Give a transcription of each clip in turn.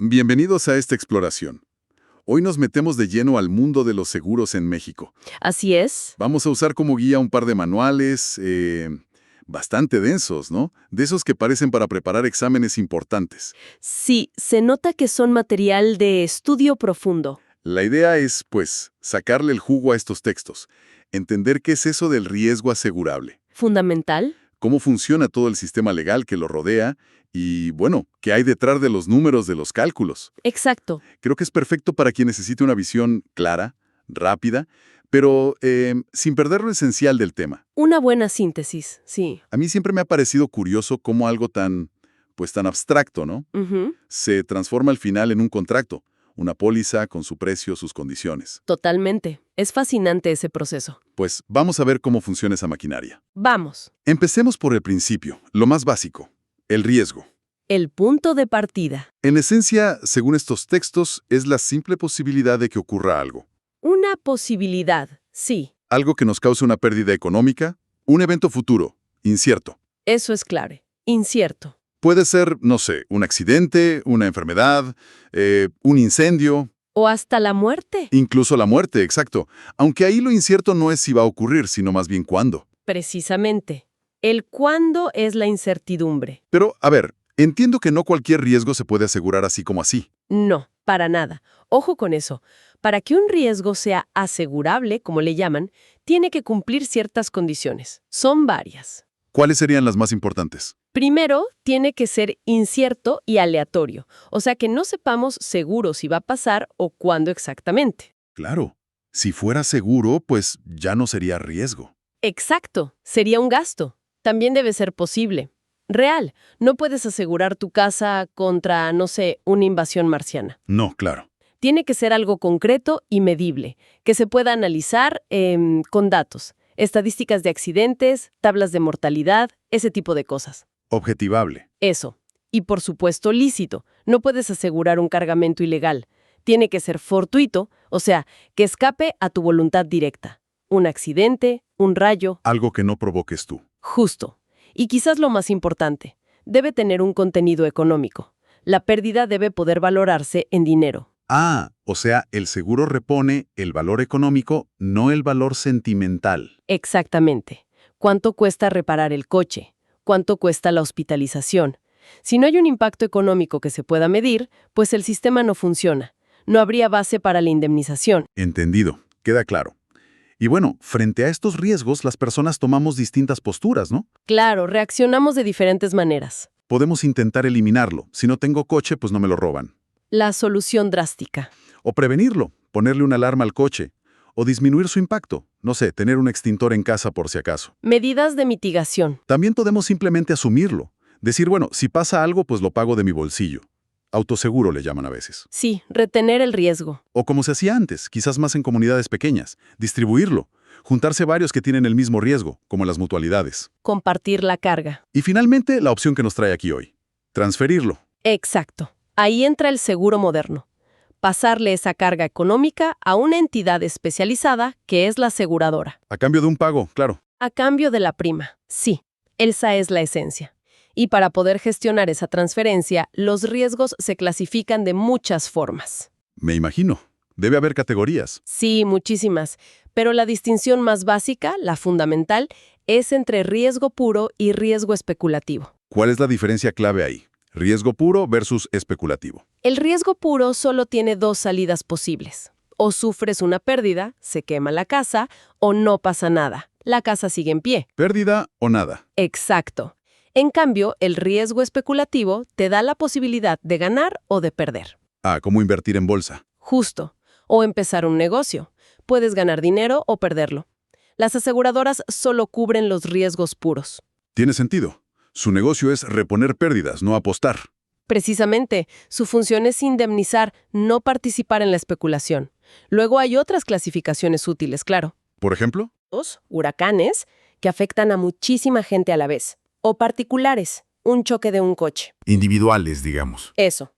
Bienvenidos a esta exploración. Hoy nos metemos de lleno al mundo de los seguros en México. Así es. Vamos a usar como guía un par de manuales bastante densos, ¿no? De esos que parecen para preparar exámenes importantes. Sí, se nota que son material de estudio profundo. La idea es, pues, sacarle el jugo a estos textos, entender qué es eso del riesgo asegurable, ¿Fundamental? cómo funciona todo el sistema legal que lo rodea y, bueno, qué hay detrás de los números de los cálculos. Exacto. Creo que es perfecto para quien necesite una visión clara, rápida, pero sin perder lo esencial del tema. Una buena síntesis, sí. A mí siempre me ha parecido curioso cómo algo tan, pues tan abstracto, ¿no? Ujú. Se transforma al final en un contrato, una póliza con su precio, sus condiciones. Totalmente. Es fascinante ese proceso. Pues vamos a ver cómo funciona esa maquinaria. Vamos. Empecemos por el principio, lo más básico, el riesgo. El punto de partida. En esencia, según estos textos, es la simple posibilidad de que ocurra algo. Una posibilidad, sí. Algo que nos cause una pérdida económica, un evento futuro, incierto. Eso es clave. Incierto. Puede ser, no sé, un accidente, una enfermedad, un incendio, O hasta la muerte. incluso la muerte, exacto. Aunque ahí lo incierto no es si va a ocurrir, sino más bien cuándo. Precisamente. El cuándo es la incertidumbre. Pero, a ver, entiendo que no cualquier riesgo se puede asegurar así como así. No, para nada. Ojo con eso. Para que un riesgo sea asegurable, como le llaman, tiene que cumplir ciertas condiciones. Son varias. ¿Cuáles serían las más importantes? Primero, tiene que ser incierto y aleatorio, o sea que no sepamos seguro si va a pasar o cuándo exactamente. Claro, si fuera seguro, pues ya no sería riesgo. Exacto, sería un gasto. También debe ser posible. Real, no puedes asegurar tu casa contra, no sé, una invasión marciana. No, claro. Tiene que ser algo concreto y medible, que se pueda analizar con datos, estadísticas de accidentes, tablas de mortalidad, ese tipo de cosas. Objetivable. Eso. Y por supuesto lícito. No puedes asegurar un cargamento ilegal. Tiene que ser fortuito, o sea, que escape a tu voluntad directa. Un accidente, un rayo, Algo que no provoques tú. justo. Y quizás lo más importante, debe tener un contenido económico. La pérdida debe poder valorarse en dinero. Ah, o sea, el seguro repone el valor económico, no el valor sentimental. Exactamente. ¿Cuánto cuesta reparar el coche? ¿Cuánto cuesta la hospitalización? Si no hay un impacto económico que se pueda medir, pues el sistema no funciona. No habría base para la indemnización. Entendido, queda claro. Y bueno, frente a estos riesgos, las personas tomamos distintas posturas, ¿no? Claro, reaccionamos de diferentes maneras. Podemos intentar eliminarlo. Si no tengo coche, pues no me lo roban. La solución drástica. O prevenirlo, ponerle una alarma al coche. O disminuir su impacto. No sé, tener un extintor en casa por si acaso. Medidas de mitigación. También podemos simplemente asumirlo. Decir, bueno, si pasa algo, pues lo pago de mi bolsillo. Autoseguro le llaman a veces. Sí, retener el riesgo. O como se hacía antes, quizás más en comunidades pequeñas, distribuirlo. Juntarse varios que tienen el mismo riesgo, como las mutualidades. Compartir la carga. Y finalmente, la opción que nos trae aquí hoy. Transferirlo. Exacto. Ahí entra el seguro moderno. Pasarle esa carga económica a una entidad especializada que es la aseguradora. A cambio de un pago, claro. A cambio de la prima. Sí, esa es la esencia. Y para poder gestionar esa transferencia, los riesgos se clasifican de muchas formas. Me imagino. Debe haber categorías. Sí, muchísimas. Pero la distinción más básica, la fundamental, es entre riesgo puro y riesgo especulativo. ¿Cuál es la diferencia clave ahí? Riesgo puro versus especulativo. El riesgo puro solo tiene dos salidas posibles. O sufres una pérdida, se quema la casa, o no pasa nada. La casa sigue en pie. Pérdida o nada. Exacto. En cambio, el riesgo especulativo te da la posibilidad de ganar o de perder. Ah, ¿cómo invertir en bolsa? Justo. O empezar un negocio. Puedes ganar dinero o perderlo. Las aseguradoras solo cubren los riesgos puros. Tiene sentido. Su negocio es reponer pérdidas, no apostar. Precisamente, su función es indemnizar, no participar en la especulación. Luego hay otras clasificaciones útiles, claro. Por ejemplo, Huracanes, que afectan a muchísima gente a la vez. O particulares, un choque de un coche. individuales, digamos. Eso.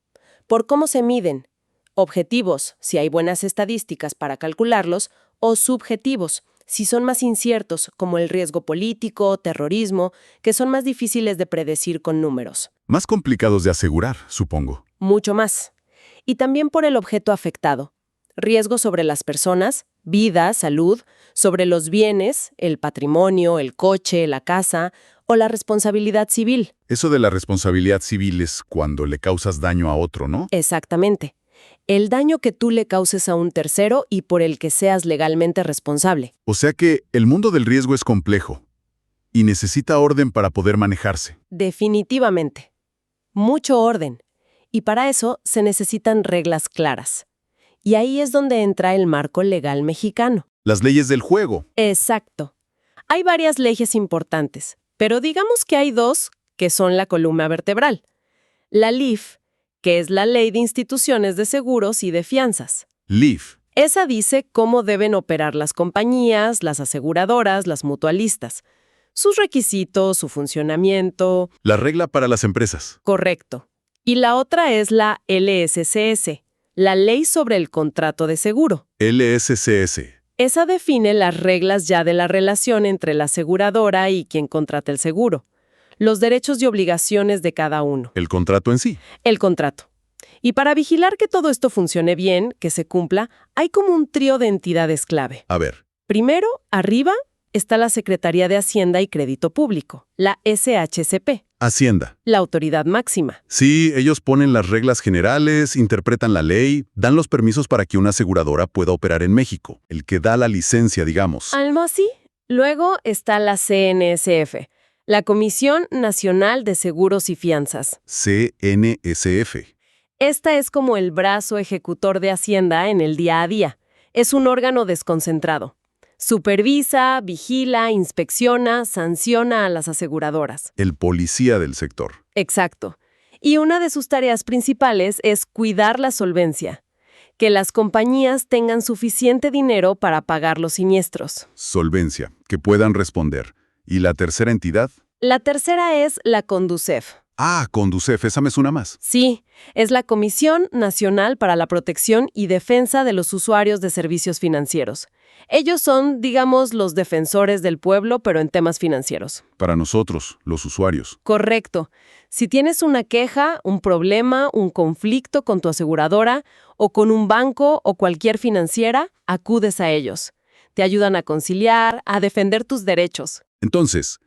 Por cómo se miden. Objetivos, si hay buenas estadísticas para calcularlos, o subjetivos, si son más inciertos, como el riesgo político, terrorismo, que son más difíciles de predecir con números. Más complicados de asegurar, supongo. Mucho más. Y también por el objeto afectado. Riesgo sobre las personas, vida, salud, sobre los bienes, el patrimonio, el coche, la casa o la responsabilidad civil. Eso de la responsabilidad civil es cuando le causas daño a otro, ¿no? Exactamente. El daño que tú le causes a un tercero y por el que seas legalmente responsable. O sea que el mundo del riesgo es complejo y necesita orden para poder manejarse. Definitivamente. Mucho orden. Y para eso se necesitan reglas claras. Y ahí es donde entra el marco legal mexicano. Las leyes del juego. Exacto. Hay varias leyes importantes, pero digamos que hay dos que son la columna vertebral. La LIF, que es la Ley de Instituciones de Seguros y de Fianzas. LIF. Esa dice cómo deben operar las compañías, las aseguradoras, las mutualistas. Sus requisitos, su funcionamiento. La regla para las empresas. Correcto. Y la otra es la LSCS, la Ley sobre el Contrato de Seguro. LSCS. Esa define las reglas ya de la relación entre la aseguradora y quien contrata el seguro, los derechos y obligaciones de cada uno. El contrato en sí. El contrato. Y para vigilar que todo esto funcione bien, que se cumpla, hay como un trío de entidades clave. A ver. Primero, arriba, está la Secretaría de Hacienda y Crédito Público, la SHCP, Hacienda. la autoridad máxima. Sí, ellos ponen las reglas generales, interpretan la ley, dan los permisos para que una aseguradora pueda operar en México. El que da la licencia, digamos. ¿Algo así? Luego está la CNSF, la Comisión Nacional de Seguros y Fianzas. CNSF. Esta es como el brazo ejecutor de Hacienda en el día a día. Es un órgano desconcentrado. Supervisa, vigila, inspecciona, sanciona a las aseguradoras. El policía del sector. Exacto. Y una de sus tareas principales es cuidar la solvencia, que las compañías tengan suficiente dinero para pagar los siniestros. Solvencia, que puedan responder. ¿Y la tercera entidad? La tercera es la Conducef. Ah, Conducef, esa me suena más. Sí, es la Comisión Nacional para la Protección y Defensa de los Usuarios de Servicios Financieros. Ellos son, digamos, los defensores del pueblo, pero en temas financieros. Para nosotros, los usuarios. Correcto. Si tienes una queja, un problema, un conflicto con tu aseguradora o con un banco o cualquier financiera, acudes a ellos. Te ayudan a conciliar, a defender tus derechos. Entonces,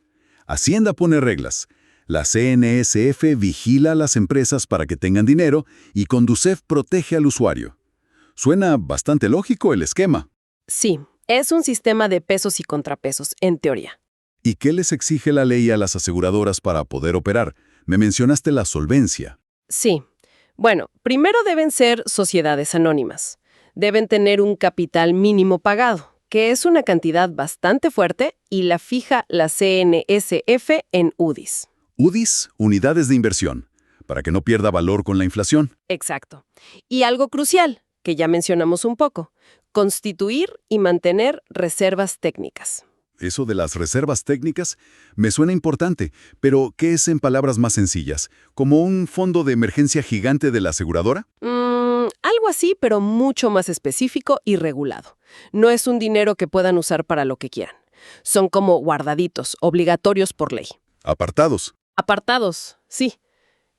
Hacienda pone reglas. La CNSF vigila a las empresas para que tengan dinero y Conducef protege al usuario. Suena bastante lógico el esquema. Sí, es un sistema de pesos y contrapesos, en teoría. ¿Y qué les exige la ley a las aseguradoras para poder operar? Me mencionaste la solvencia. Sí. Bueno, primero deben ser sociedades anónimas. Deben tener un capital mínimo pagado, que es una cantidad bastante fuerte y la fija la CNSF en UDIs. UDIs, unidades de inversión, para que no pierda valor con la inflación. Exacto. Y algo crucial, que ya mencionamos un poco, constituir y mantener reservas técnicas. Eso de las reservas técnicas me suena importante, pero ¿qué es en palabras más sencillas? ¿Como un fondo de emergencia gigante de la aseguradora? Algo así, pero mucho más específico y regulado. No es un dinero que puedan usar para lo que quieran. Son como guardaditos, obligatorios por ley. Apartados. Apartados, sí.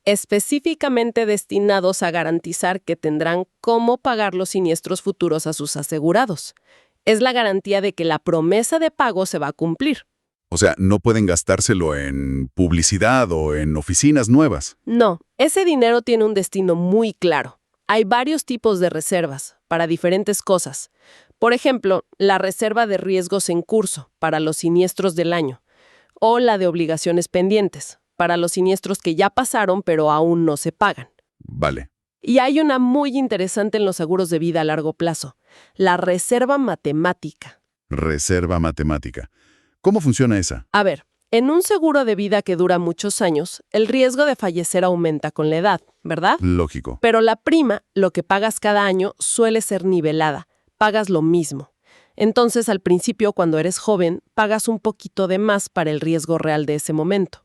Específicamente destinados a garantizar que tendrán cómo pagar los siniestros futuros a sus asegurados. Es la garantía de que la promesa de pago se va a cumplir. O sea, no pueden gastárselo en publicidad o en oficinas nuevas. No, ese dinero tiene un destino muy claro. Hay varios tipos de reservas, para diferentes cosas. Por ejemplo, la reserva de riesgos en curso, para los siniestros del año. O la de obligaciones pendientes, para los siniestros que ya pasaron pero aún no se pagan. Vale. Y hay una muy interesante en los seguros de vida a largo plazo, la reserva matemática. Reserva matemática. ¿Cómo funciona esa? A ver, en un seguro de vida que dura muchos años, el riesgo de fallecer aumenta con la edad, ¿verdad? Lógico. Pero la prima, lo que pagas cada año, suele ser nivelada. Pagas lo mismo. Entonces, al principio, cuando eres joven, pagas un poquito de más para el riesgo real de ese momento.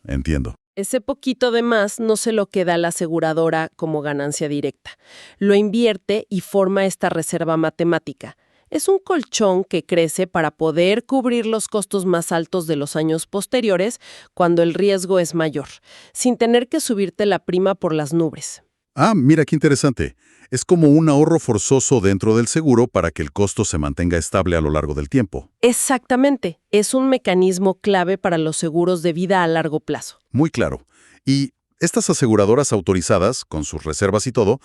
Entiendo. Ese poquito de más no se lo queda a la aseguradora como ganancia directa. Lo invierte y forma esta reserva matemática. Es un colchón que crece para poder cubrir los costos más altos de los años posteriores cuando el riesgo es mayor, sin tener que subirte la prima por las nubes. Ah, mira qué interesante. Es como un ahorro forzoso dentro del seguro para que el costo se mantenga estable a lo largo del tiempo. Exactamente, es un mecanismo clave para los seguros de vida a largo plazo. Muy claro. Y estas aseguradoras autorizadas, con sus reservas y todo,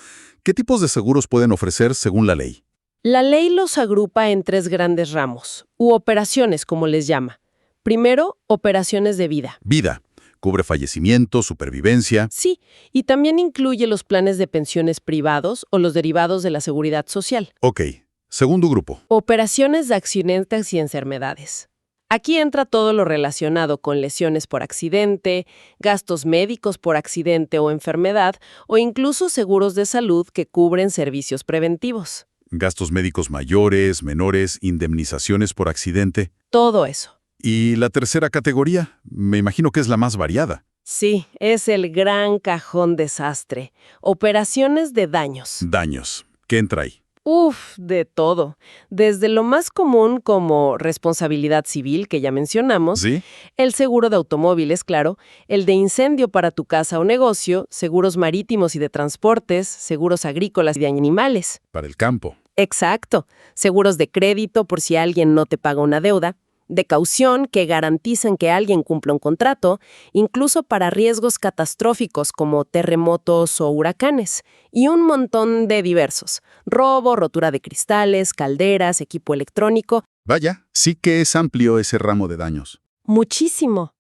¿qué tipos de seguros pueden ofrecer según la ley? La ley los agrupa en tres grandes ramos, u operaciones, como les llama. Primero, operaciones de vida. Vida. Cubre fallecimiento, supervivencia. Sí, y también incluye los planes de pensiones privados o los derivados de la seguridad social. Ok. Segundo grupo. Operaciones de accidentes y enfermedades. Aquí entra todo lo relacionado con lesiones por accidente, gastos médicos por accidente o enfermedad, o incluso seguros de salud que cubren servicios preventivos. Gastos médicos mayores, menores, indemnizaciones por accidente. Todo eso. Y la tercera categoría, me imagino que es la más variada. Sí, es el gran cajón desastre. Operaciones de daños. Daños. ¿Qué entra ahí? Uf, de todo. Desde lo más común como responsabilidad civil, que ya mencionamos, ¿Sí? el seguro de automóviles, claro, el de incendio para tu casa o negocio, seguros marítimos y de transportes, seguros agrícolas y de animales. Para el campo. Exacto. Seguros de crédito por si alguien no te paga una deuda, de caución que garantizan que alguien cumpla un contrato, incluso para riesgos catastróficos como terremotos o huracanes, y un montón de diversos: robo, rotura de cristales, calderas, equipo electrónico, Vaya, sí que es amplio ese ramo de daños. muchísimo.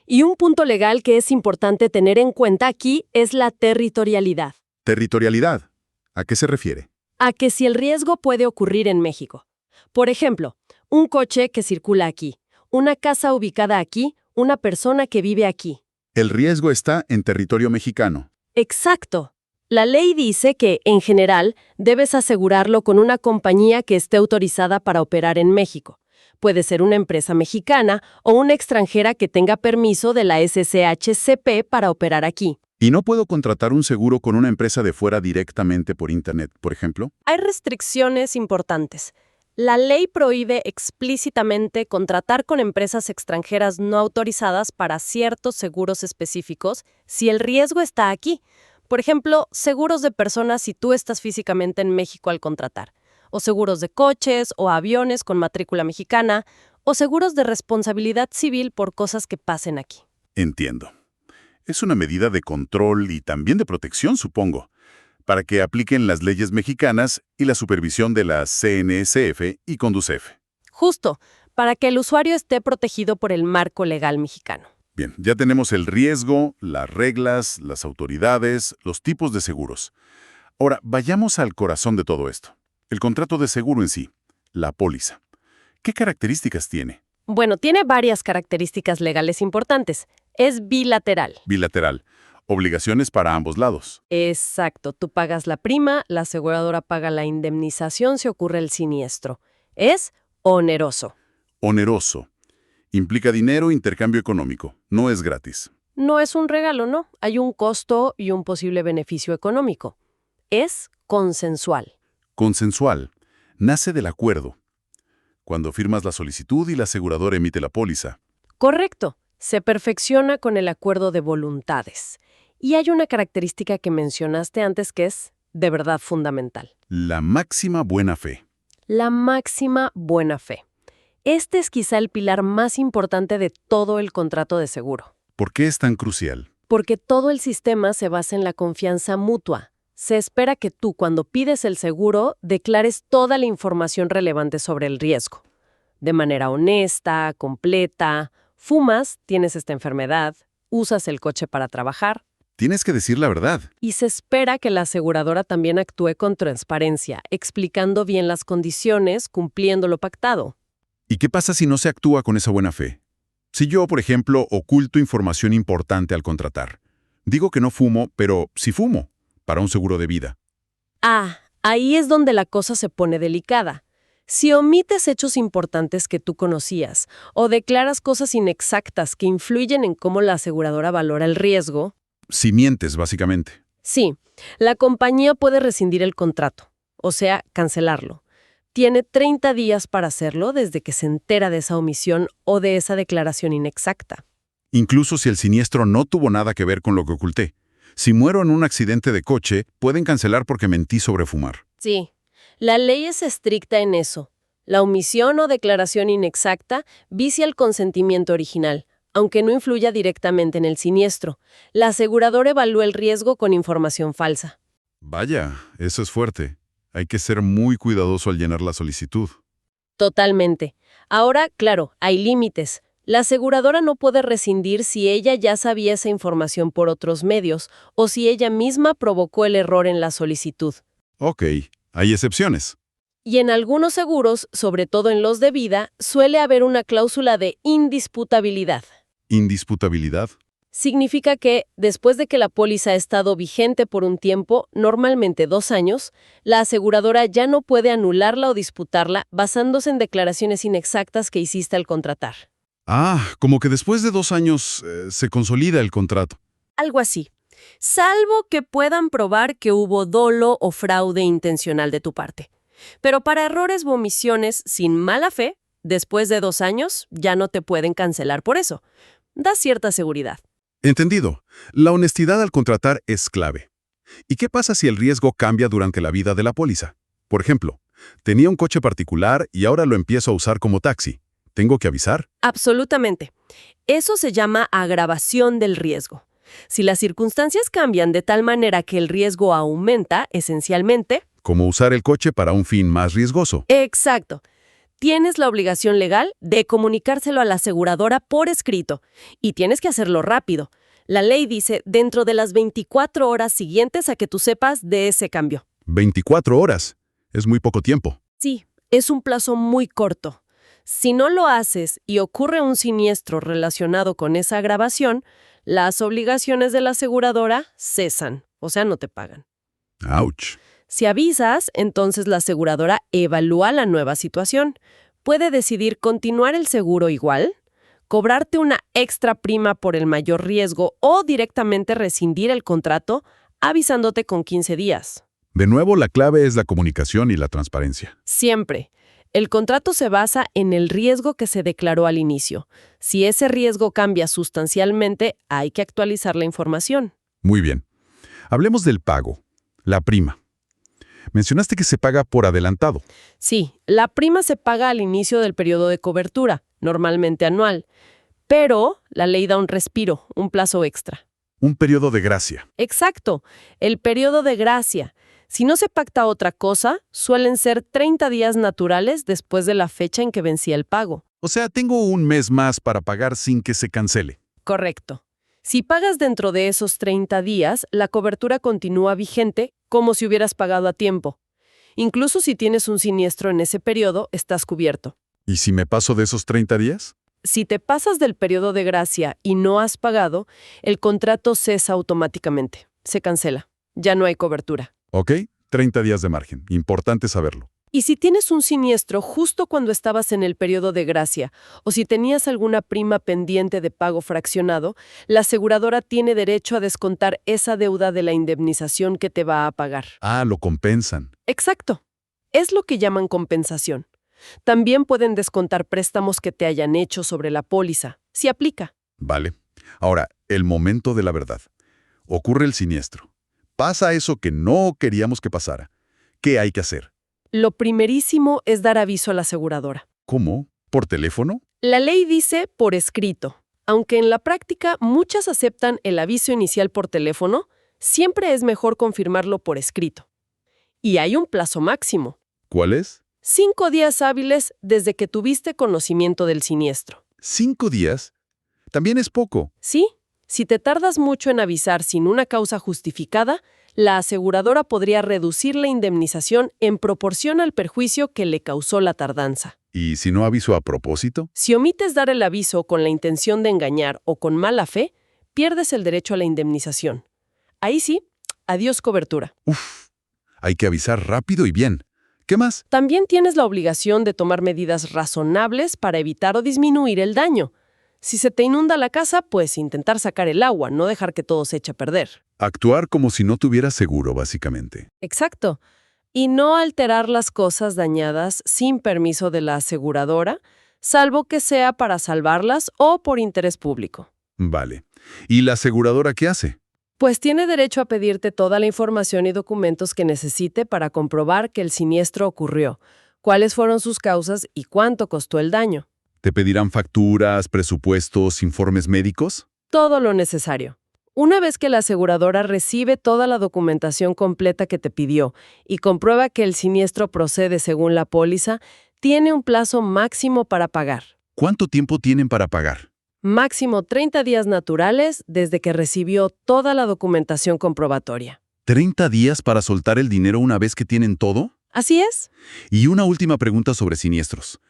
Y un punto legal que es importante tener en cuenta aquí es la territorialidad. Territorialidad. ¿A qué se refiere? A que si el riesgo puede ocurrir en México. Por ejemplo, un coche que circula aquí, una casa ubicada aquí, una persona que vive aquí. El riesgo está en territorio mexicano. Exacto. La ley dice que, en general, debes asegurarlo con una compañía que esté autorizada para operar en México. Puede ser una empresa mexicana o una extranjera que tenga permiso de la SCHCP para operar aquí. ¿Y no puedo contratar un seguro con una empresa de fuera directamente por Internet, por ejemplo? Hay restricciones importantes. La ley prohíbe explícitamente contratar con empresas extranjeras no autorizadas para ciertos seguros específicos si el riesgo está aquí. Por ejemplo, seguros de personas si tú estás físicamente en México al contratar, o seguros de coches o aviones con matrícula mexicana, o seguros de responsabilidad civil por cosas que pasen aquí. Entiendo. Es una medida de control y también de protección, supongo, para que apliquen las leyes mexicanas y la supervisión de la CNSF y Conducef. Justo, para que el usuario esté protegido por el marco legal mexicano. Bien, ya tenemos el riesgo, las reglas, las autoridades, los tipos de seguros. Ahora, vayamos al corazón de todo esto. El contrato de seguro en sí, la póliza. ¿Qué características tiene? Bueno, tiene varias características legales importantes. Es bilateral. Bilateral. Obligaciones para ambos lados. Exacto, tú pagas la prima, la aseguradora paga la indemnización si ocurre el siniestro. Es oneroso. Oneroso. Implica dinero, intercambio económico. No es gratis. No es un regalo, ¿no? Hay un costo y un posible beneficio económico. Es consensual. Consensual. Nace del acuerdo. Cuando firmas la solicitud y la aseguradora emite la póliza. Correcto. Se perfecciona con el acuerdo de voluntades. Y hay una característica que mencionaste antes que es de verdad fundamental. La máxima buena fe. La máxima buena fe. Este es quizá el pilar más importante de todo el contrato de seguro. ¿Por qué es tan crucial? Porque todo el sistema se basa en la confianza mutua. Se espera que tú, cuando pides el seguro, declares toda la información relevante sobre el riesgo. De manera honesta, completa. Fumas, tienes esta enfermedad, usas el coche para trabajar. Tienes que decir la verdad. Y se espera que la aseguradora también actúe con transparencia, explicando bien las condiciones, cumpliendo lo pactado. ¿Y qué pasa si no se actúa con esa buena fe? Si yo, por ejemplo, oculto información importante al contratar. Digo que no fumo, pero sí fumo, para un seguro de vida. Ah, ahí es donde la cosa se pone delicada. Si omites hechos importantes que tú conocías o declaras cosas inexactas que influyen en cómo la aseguradora valora el riesgo, Si mientes, básicamente. sí, la compañía puede rescindir el contrato, o sea, cancelarlo. Tiene 30 días para hacerlo desde que se entera de esa omisión o de esa declaración inexacta. Incluso si el siniestro no tuvo nada que ver con lo que oculté. Si muero en un accidente de coche, pueden cancelar porque mentí sobre fumar. Sí, la ley es estricta en eso. La omisión o declaración inexacta vicia el consentimiento original, aunque no influya directamente en el siniestro. La aseguradora evalúa el riesgo con información falsa. Vaya, eso es fuerte. Hay que ser muy cuidadoso al llenar la solicitud. Totalmente. Ahora, claro, hay límites. La aseguradora no puede rescindir si ella ya sabía esa información por otros medios o si ella misma provocó el error en la solicitud. Ok, hay excepciones. Y en algunos seguros, sobre todo en los de vida, suele haber una cláusula de indisputabilidad. Indisputabilidad. Significa que, después de que la póliza ha estado vigente por un tiempo, normalmente 2 años, la aseguradora ya no puede anularla o disputarla basándose en declaraciones inexactas que hiciste al contratar. Ah, como que después de 2 años se consolida el contrato. Algo así. Salvo que puedan probar que hubo dolo o fraude intencional de tu parte. Pero para errores u omisiones sin mala fe, después de 2 años, ya no te pueden cancelar por eso. Da cierta seguridad. Entendido. La honestidad al contratar es clave. ¿Y qué pasa si el riesgo cambia durante la vida de la póliza? Por ejemplo, tenía un coche particular y ahora lo empiezo a usar como taxi. ¿Tengo que avisar? Absolutamente. Eso se llama agravación del riesgo. Si las circunstancias cambian de tal manera que el riesgo aumenta, esencialmente... Como usar el coche para un fin más riesgoso. Exacto. Tienes la obligación legal de comunicárselo a la aseguradora por escrito. Y tienes que hacerlo rápido. La ley dice dentro de las 24 horas siguientes a que tú sepas de ese cambio. 24 horas. Es muy poco tiempo. Sí, es un plazo muy corto. Si no lo haces y ocurre un siniestro relacionado con esa agravación, las obligaciones de la aseguradora cesan, o sea, no te pagan. Ouch. Si avisas, entonces la aseguradora evalúa la nueva situación. Puede decidir continuar el seguro igual, cobrarte una extra prima por el mayor riesgo o directamente rescindir el contrato avisándote con 15 días. De nuevo, la clave es la comunicación y la transparencia. Siempre. El contrato se basa en el riesgo que se declaró al inicio. Si ese riesgo cambia sustancialmente, hay que actualizar la información. Muy bien. Hablemos del pago, la prima. Mencionaste que se paga por adelantado. Sí, la prima se paga al inicio del periodo de cobertura, normalmente anual. Pero la ley da un respiro, un plazo extra. Un periodo de gracia. Exacto, el periodo de gracia. Si no se pacta otra cosa, suelen ser 30 días naturales después de la fecha en que vencía el pago. O sea, tengo un mes más para pagar sin que se cancele. Correcto. Si pagas dentro de esos 30 días, la cobertura continúa vigente como si hubieras pagado a tiempo. Incluso si tienes un siniestro en ese periodo, estás cubierto. ¿Y si me paso de esos 30 días? Si te pasas del periodo de gracia y no has pagado, el contrato cesa automáticamente. Se cancela. Ya no hay cobertura. Ok, 30 días de margen. Importante saberlo. Y si tienes un siniestro justo cuando estabas en el periodo de gracia, o si tenías alguna prima pendiente de pago fraccionado, la aseguradora tiene derecho a descontar esa deuda de la indemnización que te va a pagar. Ah, lo compensan. Exacto. Es lo que llaman compensación. También pueden descontar préstamos que te hayan hecho sobre la póliza, si aplica. Vale. Ahora, el momento de la verdad. Ocurre el siniestro. Pasa eso que no queríamos que pasara. ¿Qué hay que hacer? Lo primerísimo es dar aviso a la aseguradora. ¿Cómo? ¿Por teléfono? La ley dice por escrito. Aunque en la práctica muchas aceptan el aviso inicial por teléfono, siempre es mejor confirmarlo por escrito. Y hay un plazo máximo. ¿Cuál es? 5 días hábiles desde que tuviste conocimiento del siniestro. ¿5 días? También es poco. ¿Sí? Si te tardas mucho en avisar sin una causa justificada, la aseguradora podría reducir la indemnización en proporción al perjuicio que le causó la tardanza. ¿Y si no aviso a propósito? Si omites dar el aviso con la intención de engañar o con mala fe, pierdes el derecho a la indemnización. Ahí sí, adiós cobertura. Uf, hay que avisar rápido y bien. ¿Qué más? También tienes la obligación de tomar medidas razonables para evitar o disminuir el daño. Si se te inunda la casa, pues intentar sacar el agua, no dejar que todo se eche a perder. Actuar como si no tuviera seguro, básicamente. Exacto. Y no alterar las cosas dañadas sin permiso de la aseguradora, salvo que sea para salvarlas o por interés público. Vale. ¿Y la aseguradora qué hace? Pues tiene derecho a pedirte toda la información y documentos que necesite para comprobar que el siniestro ocurrió, cuáles fueron sus causas y cuánto costó el daño. ¿Te pedirán facturas, presupuestos, informes médicos? Todo lo necesario. Una vez que la aseguradora recibe toda la documentación completa que te pidió y comprueba que el siniestro procede según la póliza, tiene un plazo máximo para pagar. ¿Cuánto tiempo tienen para pagar? Máximo 30 días naturales desde que recibió toda la documentación comprobatoria. ¿30 días para soltar el dinero una vez que tienen todo? ¿Así es? Y una última pregunta sobre siniestros.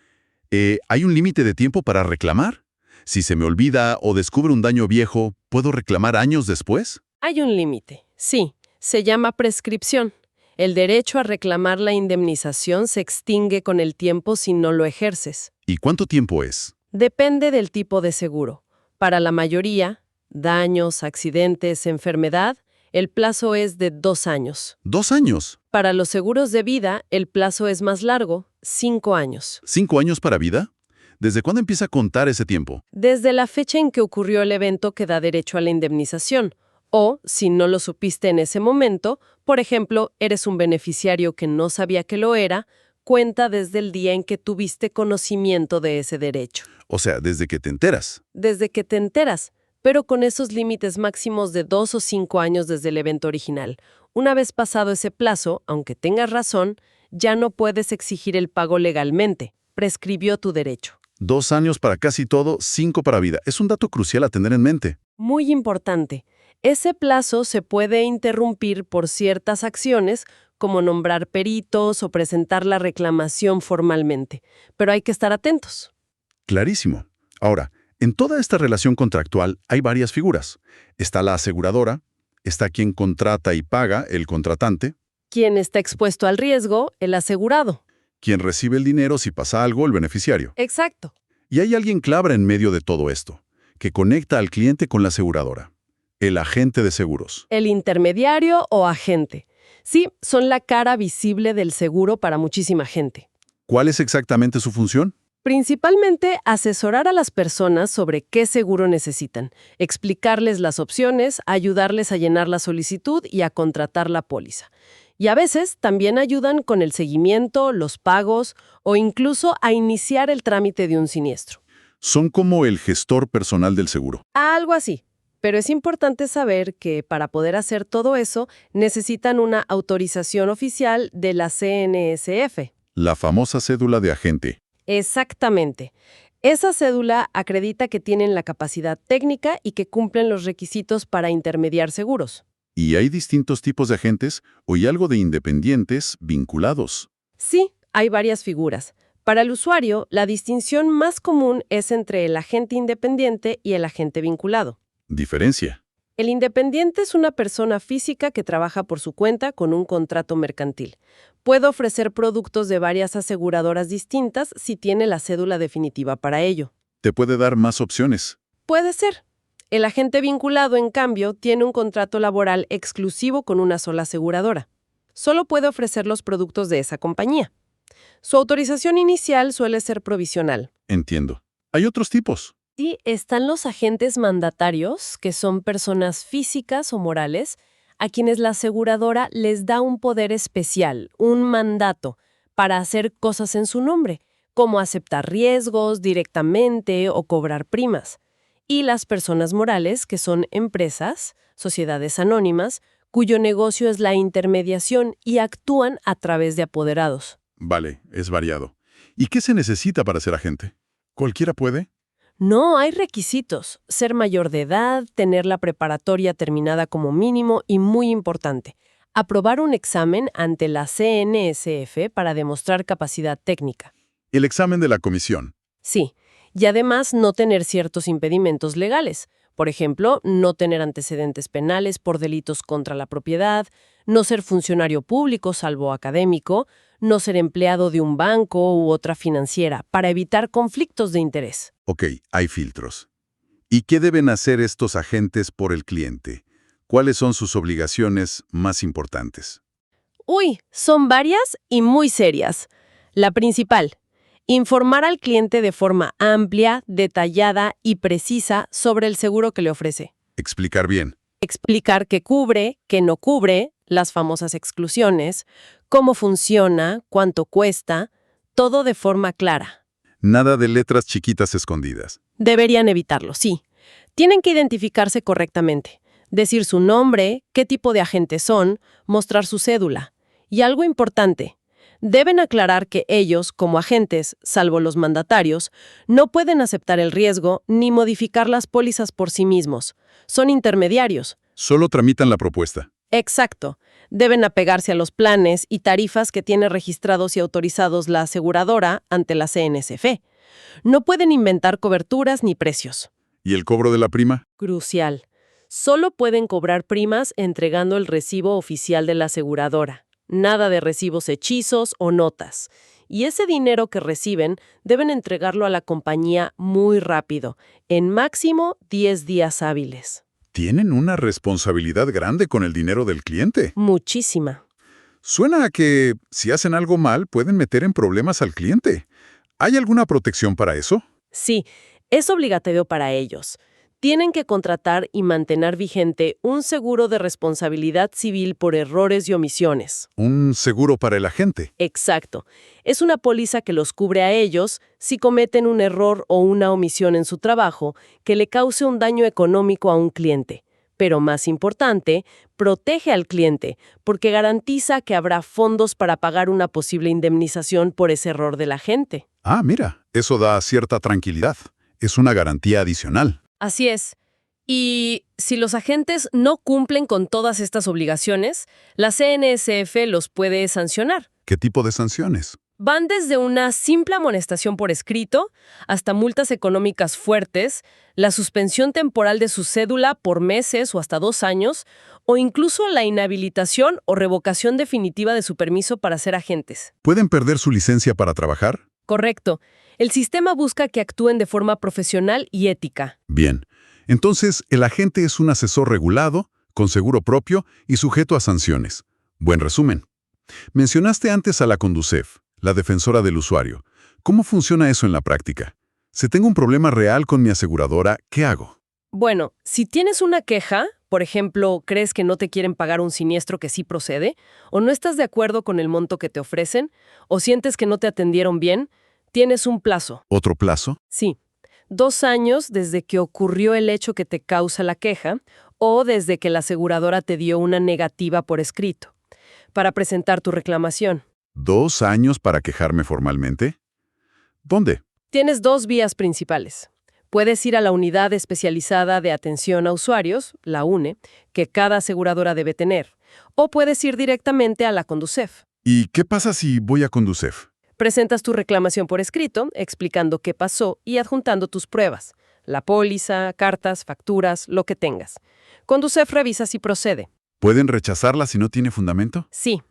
¿Hay un límite de tiempo para reclamar? Si se me olvida o descubro un daño viejo, ¿puedo reclamar años después? Hay un límite, sí. Se llama prescripción. El derecho a reclamar la indemnización se extingue con el tiempo si no lo ejerces. ¿Y cuánto tiempo es? Depende del tipo de seguro. Para la mayoría, daños, accidentes, enfermedad, el plazo es de 2 años. 2 años. Para los seguros de vida, el plazo es más largo, 5 años. ¿5 años para vida? ¿Desde cuándo empieza a contar ese tiempo? Desde la fecha en que ocurrió el evento que da derecho a la indemnización. O, si no lo supiste en ese momento, por ejemplo, eres un beneficiario que no sabía que lo era, cuenta desde el día en que tuviste conocimiento de ese derecho. O sea, desde que te enteras. Desde que te enteras, pero con esos límites máximos de 2 o 5 años desde el evento original. Una vez pasado ese plazo, aunque tengas razón, ya no puedes exigir el pago legalmente. Prescribió tu derecho. 2 años para casi todo, 5 para vida. Es un dato crucial a tener en mente. Muy importante. Ese plazo se puede interrumpir por ciertas acciones, como nombrar peritos o presentar la reclamación formalmente. Pero hay que estar atentos. Clarísimo. Ahora, en toda esta relación contractual hay varias figuras. Está la aseguradora, está quien contrata y paga, el contratante, Quien está expuesto al riesgo, el asegurado. quien recibe el dinero si pasa algo, el beneficiario. Exacto. Y hay alguien clave en medio de todo esto, que conecta al cliente con la aseguradora, el agente de seguros. El intermediario o agente. Sí, son la cara visible del seguro para muchísima gente. ¿Cuál es exactamente su función? Principalmente asesorar a las personas sobre qué seguro necesitan, explicarles las opciones, ayudarles a llenar la solicitud y a contratar la póliza. Y a veces también ayudan con el seguimiento, los pagos o incluso a iniciar el trámite de un siniestro. Son como el gestor personal del seguro. Algo así. Pero es importante saber que para poder hacer todo eso necesitan una autorización oficial de la CNSF. La famosa cédula de agente. Exactamente. Esa cédula acredita que tienen la capacidad técnica y que cumplen los requisitos para intermediar seguros. ¿Y hay distintos tipos de agentes o hay algo de independientes vinculados? Sí, hay varias figuras. Para el usuario, la distinción más común es entre el agente independiente y el agente vinculado. Diferencia. El independiente es una persona física que trabaja por su cuenta con un contrato mercantil. Puede ofrecer productos de varias aseguradoras distintas si tiene la cédula definitiva para ello. Te puede dar más opciones. Puede ser. El agente vinculado, en cambio, tiene un contrato laboral exclusivo con una sola aseguradora. Solo puede ofrecer los productos de esa compañía. Su autorización inicial suele ser provisional. Entiendo. Hay otros tipos. Sí, están los agentes mandatarios, que son personas físicas o morales, a quienes la aseguradora les da un poder especial, un mandato, para hacer cosas en su nombre, como aceptar riesgos directamente o cobrar primas. Y las personas morales, que son empresas, sociedades anónimas, cuyo negocio es la intermediación y actúan a través de apoderados. Vale, es variado. ¿Y qué se necesita para ser agente? ¿Cualquiera puede? No hay requisitos. Ser mayor de edad, tener la preparatoria terminada como mínimo y, muy importante, aprobar un examen ante la CNSF para demostrar capacidad técnica. El examen de la comisión. Sí, y además no tener ciertos impedimentos legales. Por ejemplo, no tener antecedentes penales por delitos contra la propiedad, no ser funcionario público salvo académico, no ser empleado de un banco u otra financiera, para evitar conflictos de interés. Ok, hay filtros. ¿Y qué deben hacer estos agentes por el cliente? ¿Cuáles son sus obligaciones más importantes? Uy, son varias y muy serias. La principal, informar al cliente de forma amplia, detallada y precisa sobre el seguro que le ofrece. Explicar bien. Explicar qué cubre, qué no cubre, las famosas exclusiones, cómo funciona, cuánto cuesta, todo de forma clara. Nada de letras chiquitas escondidas. Deberían evitarlo, sí. Tienen que identificarse correctamente, decir su nombre, qué tipo de agentes son, mostrar su cédula. Y algo importante, deben aclarar que ellos, como agentes, salvo los mandatarios, no pueden aceptar el riesgo ni modificar las pólizas por sí mismos. Son intermediarios. Solo tramitan la propuesta. Exacto. Deben apegarse a los planes y tarifas que tiene registrados y autorizados la aseguradora ante la CNSF. No pueden inventar coberturas ni precios. ¿Y el cobro de la prima? Crucial. Solo pueden cobrar primas entregando el recibo oficial de la aseguradora. Nada de recibos hechizos o notas. Y ese dinero que reciben deben entregarlo a la compañía muy rápido, en máximo 10 días hábiles. Tienen una responsabilidad grande con el dinero del cliente. Muchísima. Suena a que, si hacen algo mal, pueden meter en problemas al cliente. ¿Hay alguna protección para eso? Sí, es obligatorio para ellos. Tienen que contratar y mantener vigente un seguro de responsabilidad civil por errores y omisiones. Un seguro para el agente. Exacto. Es una póliza que los cubre a ellos si cometen un error o una omisión en su trabajo que le cause un daño económico a un cliente. Pero más importante, protege al cliente porque garantiza que habrá fondos para pagar una posible indemnización por ese error del agente. Ah, mira, eso da cierta tranquilidad. Es una garantía adicional. Así es. Y si los agentes no cumplen con todas estas obligaciones, la CNSF los puede sancionar. ¿Qué tipo de sanciones? Van desde una simple amonestación por escrito hasta multas económicas fuertes, la suspensión temporal de su cédula por meses o hasta 2 años, o incluso la inhabilitación o revocación definitiva de su permiso para ser agentes. ¿Pueden perder su licencia para trabajar? Correcto. El sistema busca que actúen de forma profesional y ética. Bien. Entonces, el agente es un asesor regulado, con seguro propio y sujeto a sanciones. Buen resumen. Mencionaste antes a la Conducef, la defensora del usuario. ¿Cómo funciona eso en la práctica? Si tengo un problema real con mi aseguradora, ¿qué hago? Bueno, si tienes una queja, por ejemplo, crees que no te quieren pagar un siniestro que sí procede, o no estás de acuerdo con el monto que te ofrecen, o sientes que no te atendieron bien, tienes un plazo. ¿Otro plazo? Sí. 2 años desde que ocurrió el hecho que te causa la queja o desde que la aseguradora te dio una negativa por escrito para presentar tu reclamación. 2 años para quejarme formalmente. ¿Dónde? Tienes 2 vías principales. Puedes ir a la Unidad Especializada de Atención a Usuarios, la UNE, que cada aseguradora debe tener, o puedes ir directamente a la Conducef. ¿Y qué pasa si voy a Conducef? Presentas tu reclamación por escrito, explicando qué pasó y adjuntando tus pruebas, la póliza, cartas, facturas, lo que tengas. Conducef revisa si procede. ¿Pueden rechazarla si no tiene fundamento? Sí.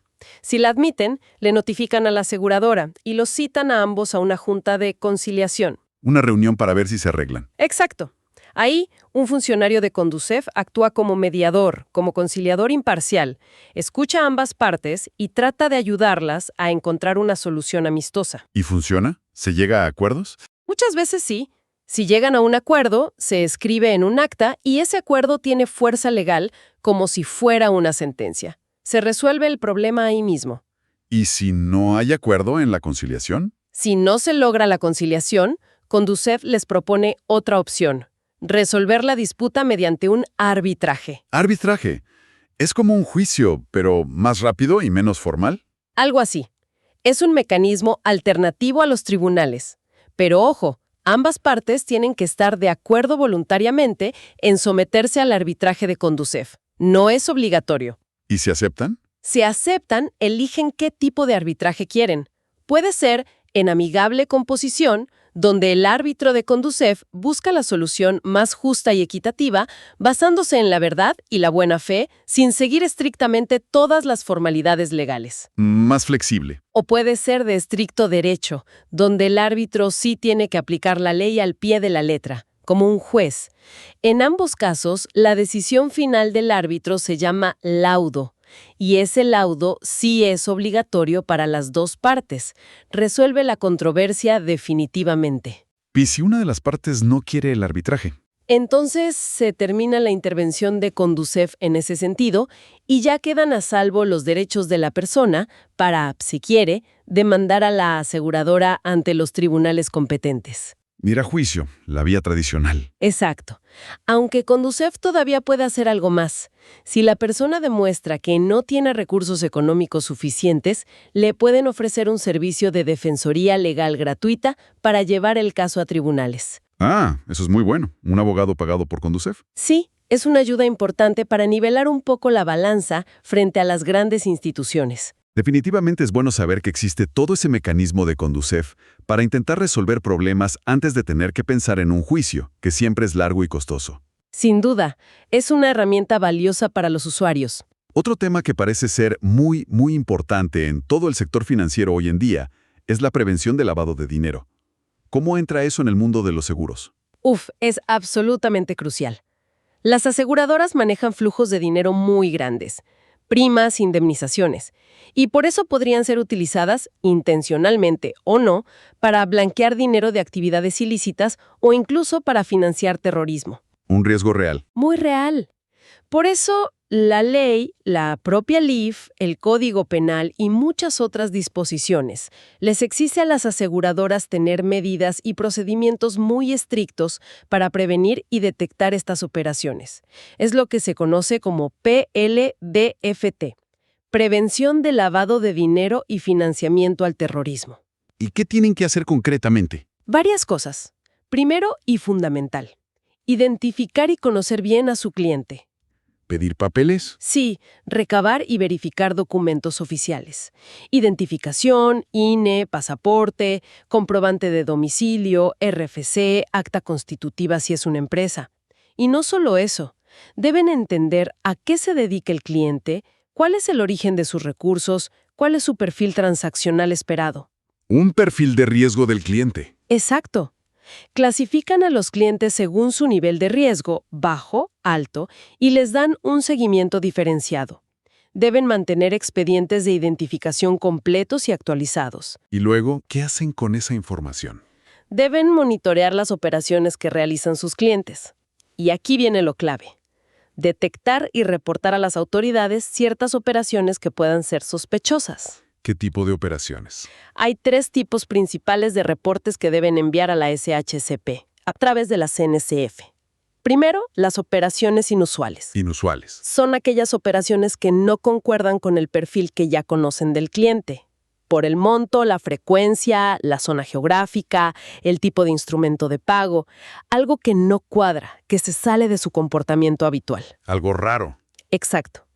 Si la admiten, le notifican a la aseguradora y los citan a ambos a una junta de conciliación. Una reunión para ver si se arreglan. Exacto. Ahí, un funcionario de Conducef actúa como mediador, como conciliador imparcial, escucha a ambas partes y trata de ayudarlas a encontrar una solución amistosa. ¿Y funciona? ¿Se llega a acuerdos? Muchas veces sí. Si llegan a un acuerdo, se escribe en un acta y ese acuerdo tiene fuerza legal como si fuera una sentencia. Se resuelve el problema ahí mismo. ¿Y si no hay acuerdo en la conciliación? Si no se logra la conciliación, Conducef les propone otra opción: resolver la disputa mediante un arbitraje. Arbitraje. Es como un juicio, pero más rápido y menos formal. Algo así. Es un mecanismo alternativo a los tribunales. Pero ojo, ambas partes tienen que estar de acuerdo voluntariamente en someterse al arbitraje de Conducef. No es obligatorio. ¿Y si aceptan? Si aceptan, eligen qué tipo de arbitraje quieren. Puede ser en amigable composición, donde el árbitro de Conducef busca la solución más justa y equitativa, basándose en la verdad y la buena fe, sin seguir estrictamente todas las formalidades legales. Más flexible. O puede ser de estricto derecho, donde el árbitro sí tiene que aplicar la ley al pie de la letra, como un juez. En ambos casos, la decisión final del árbitro se llama laudo. Y ese laudo sí es obligatorio para las 2 partes. Resuelve la controversia definitivamente. ¿Y si una de las partes no quiere el arbitraje? Entonces se termina la intervención de Conducef en ese sentido y ya quedan a salvo los derechos de la persona para, si quiere, demandar a la aseguradora ante los tribunales competentes. Ir a juicio, la vía tradicional. Exacto. Aunque Conducef todavía puede hacer algo más. Si la persona demuestra que no tiene recursos económicos suficientes, le pueden ofrecer un servicio de defensoría legal gratuita para llevar el caso a tribunales. Ah, eso es muy bueno. Un abogado pagado por Conducef. Sí, es una ayuda importante para nivelar un poco la balanza frente a las grandes instituciones. Definitivamente es bueno saber que existe todo ese mecanismo de Conducef para intentar resolver problemas antes de tener que pensar en un juicio, que siempre es largo y costoso. Sin duda, es una herramienta valiosa para los usuarios. Otro tema que parece ser muy importante en todo el sector financiero hoy en día es la prevención del lavado de dinero. ¿Cómo entra eso en el mundo de los seguros? Es absolutamente crucial. Las aseguradoras manejan flujos de dinero muy grandes, primas, indemnizaciones, y por eso podrían ser utilizadas, intencionalmente o no, para blanquear dinero de actividades ilícitas o incluso para financiar terrorismo. Un riesgo real. Muy real. Por eso, la ley, la propia LIF, el Código Penal y muchas otras disposiciones les exige a las aseguradoras tener medidas y procedimientos muy estrictos para prevenir y detectar estas operaciones. Es lo que se conoce como PLDFT, Prevención de Lavado de Dinero y Financiamiento al Terrorismo. ¿Y qué tienen que hacer concretamente? Varias cosas. Primero y fundamental, identificar y conocer bien a su cliente. ¿Pedir papeles? Sí, recabar y verificar documentos oficiales. Identificación, INE, pasaporte, comprobante de domicilio, RFC, acta constitutiva si es una empresa. Y no solo eso, deben entender a qué se dedica el cliente, cuál es el origen de sus recursos, cuál es su perfil transaccional esperado. Un perfil de riesgo del cliente. Exacto. Clasifican a los clientes según su nivel de riesgo, bajo, alto, y les dan un seguimiento diferenciado. Deben mantener expedientes de identificación completos y actualizados. ¿Y luego qué hacen con esa información? Deben monitorear las operaciones que realizan sus clientes. Y aquí viene lo clave. Detectar y reportar a las autoridades ciertas operaciones que puedan ser sospechosas. ¿Qué tipo de operaciones? Hay 3 tipos principales de reportes que deben enviar a la SHCP, a través de la CNCF. Primero, las operaciones inusuales. Inusuales. Son aquellas operaciones que no concuerdan con el perfil que ya conocen del cliente. Por el monto, la frecuencia, la zona geográfica, el tipo de instrumento de pago. Algo que no cuadra, que se sale de su comportamiento habitual. Algo raro. Exacto.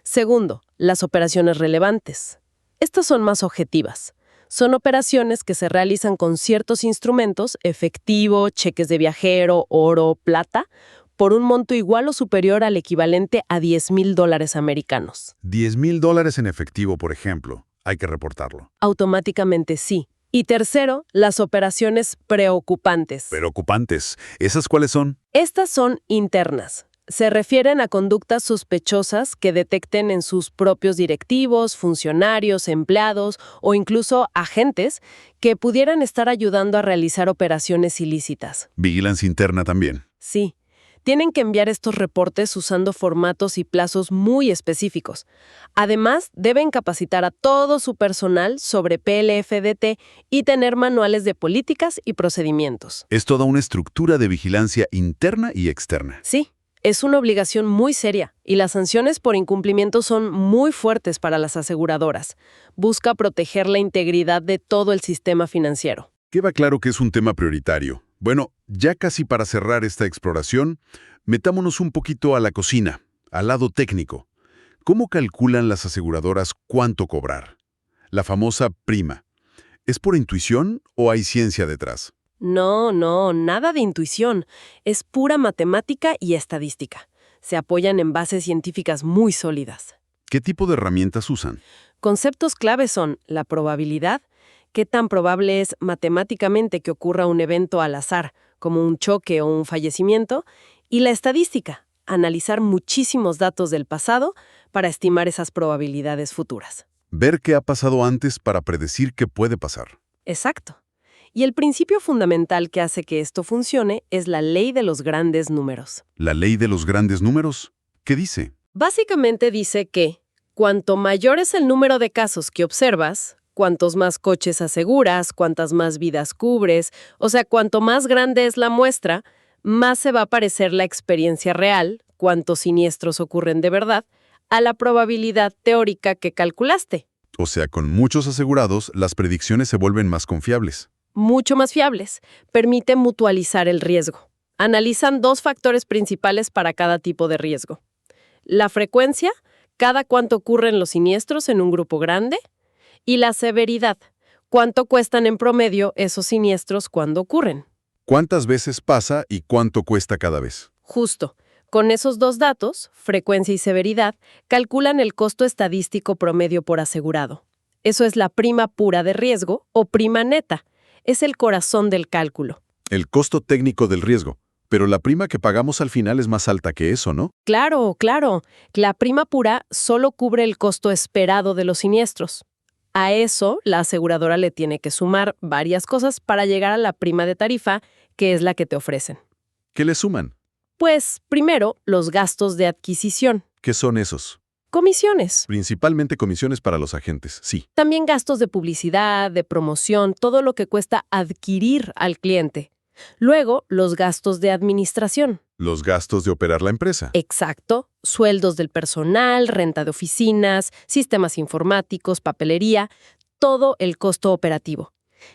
Segundo, las operaciones relevantes. Estas son más objetivas. Son operaciones que se realizan con ciertos instrumentos, efectivo, cheques de viajero, oro, plata, por un monto igual o superior al equivalente a $10,000 americanos. $10,000 en efectivo, por ejemplo. Hay que reportarlo. Automáticamente sí. Y tercero, las operaciones preocupantes. Preocupantes. ¿Esas cuáles son? Estas son internas. Se refieren a conductas sospechosas que detecten en sus propios directivos, funcionarios, empleados o incluso agentes que pudieran estar ayudando a realizar operaciones ilícitas. Vigilancia interna también. Sí. Tienen que enviar estos reportes usando formatos y plazos muy específicos. Además, deben capacitar a todo su personal sobre PLFDT y tener manuales de políticas y procedimientos. Es toda una estructura de vigilancia interna y externa. Sí. Es una obligación muy seria y las sanciones por incumplimiento son muy fuertes para las aseguradoras. Busca proteger la integridad de todo el sistema financiero. Queda claro que es un tema prioritario. Bueno, ya casi para cerrar esta exploración, metámonos un poquito a la cocina, al lado técnico. ¿Cómo calculan las aseguradoras cuánto cobrar? La famosa prima. ¿Es por intuición o hay ciencia detrás? No, nada de intuición. Es pura matemática y estadística. Se apoyan en bases científicas muy sólidas. ¿Qué tipo de herramientas usan? Conceptos clave son la probabilidad, qué tan probable es matemáticamente que ocurra un evento al azar, como un choque o un fallecimiento, y la estadística, analizar muchísimos datos del pasado para estimar esas probabilidades futuras. Ver qué ha pasado antes para predecir qué puede pasar. Exacto. Y el principio fundamental que hace que esto funcione es la ley de los grandes números. ¿La ley de los grandes números? ¿Qué dice? Básicamente dice que cuanto mayor es el número de casos que observas, cuantos más coches aseguras, cuantas más vidas cubres, o sea, cuanto más grande es la muestra, más se va a parecer la experiencia real, cuántos siniestros ocurren de verdad, a la probabilidad teórica que calculaste. O sea, con muchos asegurados, las predicciones se vuelven más confiables. Mucho más fiables. Permite mutualizar el riesgo. Analizan dos factores principales para cada tipo de riesgo. La frecuencia, cada cuánto ocurren los siniestros en un grupo grande, y la severidad, cuánto cuestan en promedio esos siniestros cuando ocurren. ¿Cuántas veces pasa y cuánto cuesta cada vez? Justo. Con esos dos datos, frecuencia y severidad, calculan el costo estadístico promedio por asegurado. Eso es la prima pura de riesgo o prima neta. Es el corazón del cálculo. El costo técnico del riesgo. Pero la prima que pagamos al final es más alta que eso, ¿no? Claro, claro. La prima pura solo cubre el costo esperado de los siniestros. A eso, la aseguradora le tiene que sumar varias cosas para llegar a la prima de tarifa, que es la que te ofrecen. ¿Qué le suman? Pues, primero, los gastos de adquisición. ¿Qué son esos? Comisiones. Principalmente comisiones para los agentes, sí. También gastos de publicidad, de promoción, todo lo que cuesta adquirir al cliente. Luego, los gastos de administración. Los gastos de operar la empresa. Exacto. Sueldos del personal, renta de oficinas, sistemas informáticos, papelería, todo el costo operativo.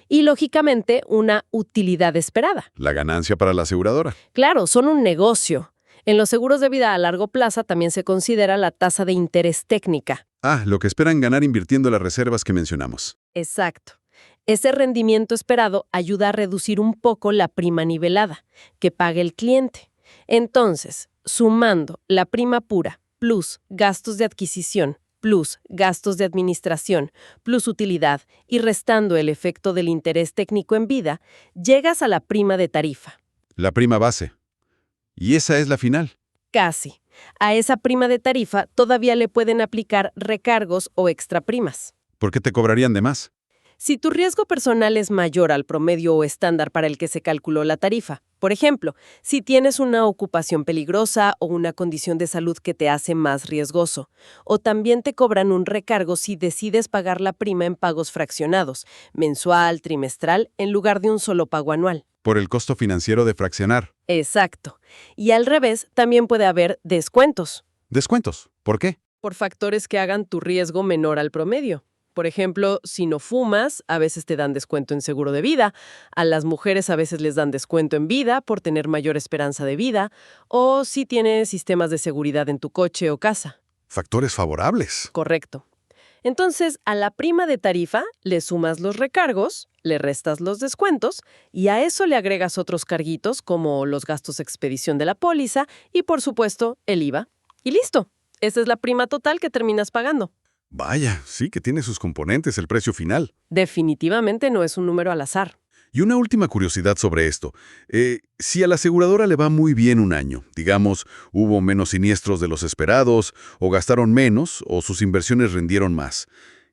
Y, lógicamente, una utilidad esperada. La ganancia para la aseguradora. Claro, son un negocio. En los seguros de vida a largo plazo también se considera la tasa de interés técnica. Ah, lo que esperan ganar invirtiendo las reservas que mencionamos. Exacto. Ese rendimiento esperado ayuda a reducir un poco la prima nivelada que paga el cliente. Entonces, sumando la prima pura plus gastos de adquisición plus gastos de administración plus utilidad y restando el efecto del interés técnico en vida, llegas a la prima de tarifa. La prima base. ¿Y esa es la final? Casi. A esa prima de tarifa todavía le pueden aplicar recargos o extraprimas. ¿Por qué te cobrarían de más? Si tu riesgo personal es mayor al promedio o estándar para el que se calculó la tarifa, por ejemplo, si tienes una ocupación peligrosa o una condición de salud que te hace más riesgoso, o también te cobran un recargo si decides pagar la prima en pagos fraccionados, mensual, trimestral, en lugar de un solo pago anual. Por el costo financiero de fraccionar. Exacto. Y al revés, también puede haber descuentos. ¿Descuentos? ¿Por qué? Por factores que hagan tu riesgo menor al promedio. Por ejemplo, si no fumas, a veces te dan descuento en seguro de vida, a las mujeres a veces les dan descuento en vida por tener mayor esperanza de vida, o si tienes sistemas de seguridad en tu coche o casa. Factores favorables. Correcto. Entonces, a la prima de tarifa le sumas los recargos, le restas los descuentos y a eso le agregas otros carguitos como los gastos de expedición de la póliza y, por supuesto, el IVA. Y listo. Esa es la prima total que terminas pagando. Vaya, sí que tiene sus componentes el precio final. Definitivamente no es un número al azar. Y una última curiosidad sobre esto. Si a la aseguradora le va muy bien un año, digamos, hubo menos siniestros de los esperados, o gastaron menos, o sus inversiones rindieron más,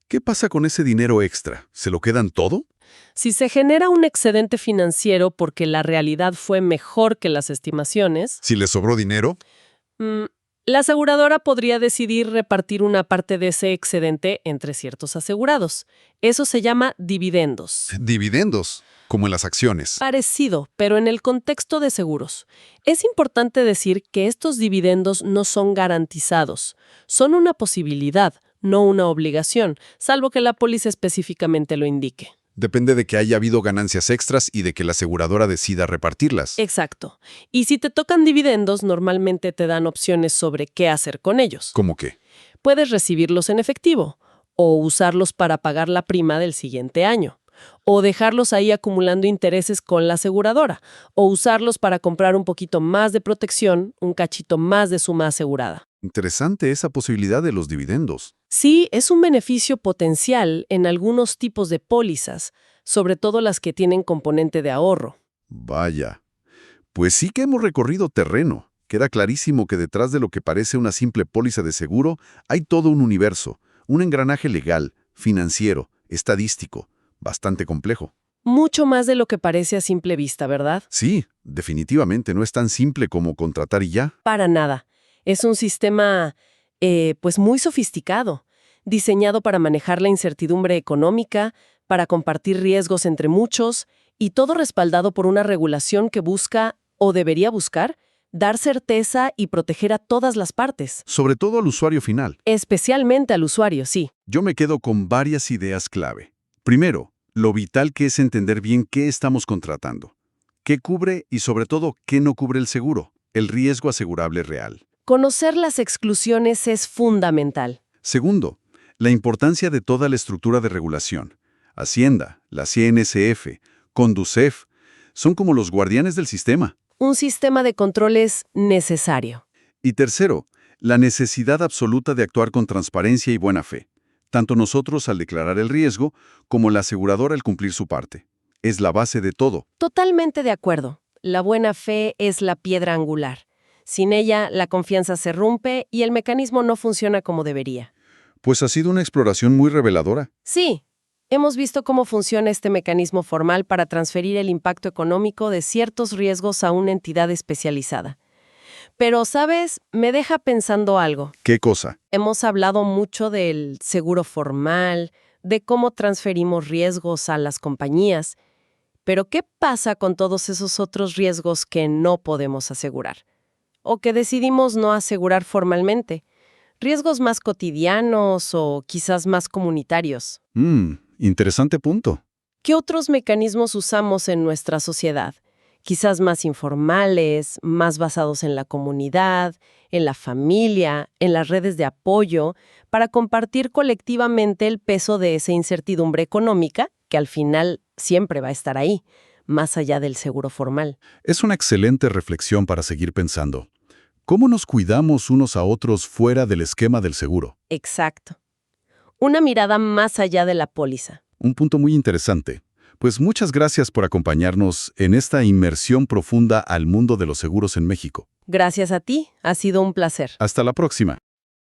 ¿qué pasa con ese dinero extra? ¿Se lo quedan todo? Si se genera un excedente financiero porque la realidad fue mejor que las estimaciones, ¿Si le sobró dinero? la aseguradora podría decidir repartir una parte de ese excedente entre ciertos asegurados. Eso se llama dividendos. Dividendos, como en las acciones. Parecido, pero en el contexto de seguros. Es importante decir que estos dividendos no son garantizados. Son una posibilidad, no una obligación, salvo que la póliza específicamente lo indique. Depende de que haya habido ganancias extras y de que la aseguradora decida repartirlas. Exacto. Y si te tocan dividendos, normalmente te dan opciones sobre qué hacer con ellos. ¿Cómo qué? Puedes recibirlos en efectivo, o usarlos para pagar la prima del siguiente año, o dejarlos ahí acumulando intereses con la aseguradora, o usarlos para comprar un poquito más de protección, un cachito más de suma asegurada. Interesante esa posibilidad de los dividendos. Sí, es un beneficio potencial en algunos tipos de pólizas, sobre todo las que tienen componente de ahorro. Vaya. Pues sí que hemos recorrido terreno. Queda clarísimo que detrás de lo que parece una simple póliza de seguro hay todo un universo, un engranaje legal, financiero, estadístico, bastante complejo. Mucho más de lo que parece a simple vista, ¿verdad? Sí, definitivamente no es tan simple como contratar y ya. Para nada. Es un sistema, pues muy sofisticado, diseñado para manejar la incertidumbre económica, para compartir riesgos entre muchos, y todo respaldado por una regulación que busca, o debería buscar, dar certeza y proteger a todas las partes. Sobre todo al usuario final. Especialmente al usuario, sí. Yo me quedo con varias ideas clave. Primero, lo vital que es entender bien qué estamos contratando. ¿Qué cubre y sobre todo qué no cubre el seguro? El riesgo asegurable real. Conocer las exclusiones es fundamental. Segundo, la importancia de toda la estructura de regulación. Hacienda, la CNSF, Conducef, son como los guardianes del sistema. Un sistema de control es necesario. Y tercero, la necesidad absoluta de actuar con transparencia y buena fe. Tanto nosotros al declarar el riesgo, como la aseguradora al cumplir su parte. Es la base de todo. Totalmente de acuerdo. La buena fe es la piedra angular. Sin ella, la confianza se rompe y el mecanismo no funciona como debería. Pues ha sido una exploración muy reveladora. Sí, hemos visto cómo funciona este mecanismo formal para transferir el impacto económico de ciertos riesgos a una entidad especializada. Pero, ¿sabes? Me deja pensando algo. ¿Qué cosa? Hemos hablado mucho del seguro formal, de cómo transferimos riesgos a las compañías. Pero, ¿qué pasa con todos esos otros riesgos que no podemos asegurar? O que decidimos no asegurar formalmente. Riesgos más cotidianos o quizás más comunitarios. Interesante punto. ¿Qué otros mecanismos usamos en nuestra sociedad? Quizás más informales, más basados en la comunidad, en la familia, en las redes de apoyo, para compartir colectivamente el peso de esa incertidumbre económica, que al final siempre va a estar ahí, más allá del seguro formal. Es una excelente reflexión para seguir pensando. ¿Cómo nos cuidamos unos a otros fuera del esquema del seguro? Exacto. Una mirada más allá de la póliza. Un punto muy interesante. Pues muchas gracias por acompañarnos en esta inmersión profunda al mundo de los seguros en México. Gracias a ti, ha sido un placer. Hasta la próxima.